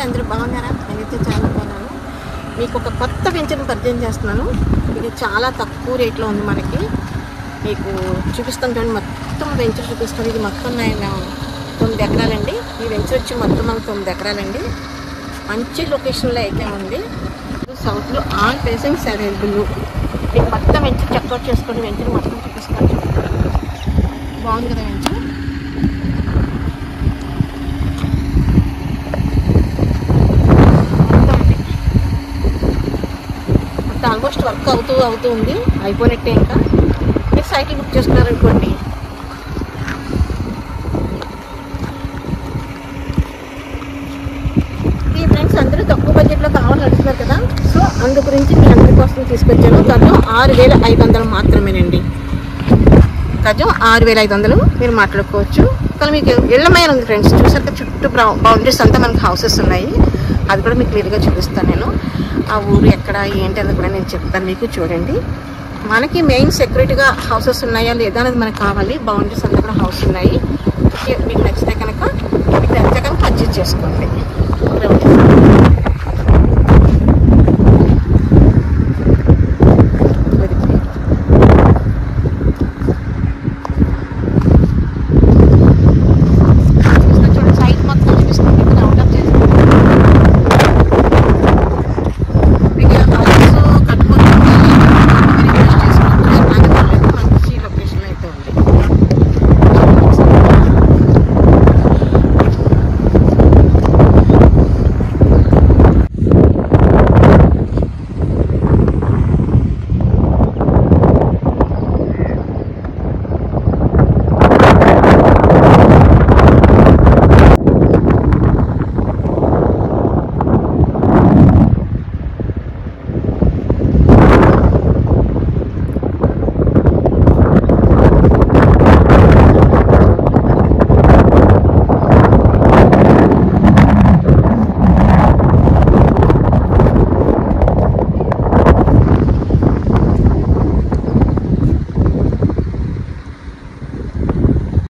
గారు అందరూ బాగున్నారా? నేనైతే చాలా బాగున్నాను. మీకు ఒక కొత్త వెంచర్ని పరిచయం చేస్తున్నాను. ఇది చాలా తక్కువ రేట్లో ఉంది. మనకి మీకు చూపిస్తాను చూడండి. మొత్తం వెంచర్ చూపిస్తాను. ఇది మొత్తం 9 ఎకరాలండి. ఈ వెంచర్ వచ్చి మొత్తం మనకు 9 ఎకరాలండి. మంచి లొకేషన్లో అయితే ఉంది. సౌత్లో ఆల్ ప్లేసింగ్స్ అవైలబుల్. మీకు మొత్తం వెంచర్ చెక్అవుట్ చేసుకోండి. వెంచర్ మొత్తం చూపిస్తాను. బాగుంది కదా వెంచర్. ఆల్మోస్ట్ వర్క్ అవుతూ ఉంది. అయిపోయినట్టే. ఇంకా మీరు సైకిల్ బుక్ చేసుకున్నారనుకోండి, ఈ ఫ్రెండ్స్ అందరూ తక్కువ బడ్జెట్లో కావాలని అడుగుతున్నారు కదా. సో అందు గురించి మీ అందరి కోసం తీసుకొచ్చాను. గజం 6,500 మాత్రమేనండి. గజం 6,500 మీరు మాట్లాడుకోవచ్చు. కానీ మీకు ఇళ్ళమైన ఉంది ఫ్రెండ్స్. చూసాక చుట్టూ బౌండరీస్ అంతా మనకి హౌసెస్ ఉన్నాయి. అది కూడా మీకు క్లియర్గా చూపిస్తాను నేను. ఆ ఊరు ఎక్కడ ఏంటి అనేది కూడా నేను చెప్తాను మీకు. చూడండి, మనకి మెయిన్ సెక్యూరిటీగా హౌసెస్ ఉన్నాయా లేదా అనేది మనకు కావాలి. బౌండరీస్ అంతా కూడా హౌస్ ఉన్నాయి. మీకు నచ్చితే కనుక పర్చేజ్ చేసుకోండి.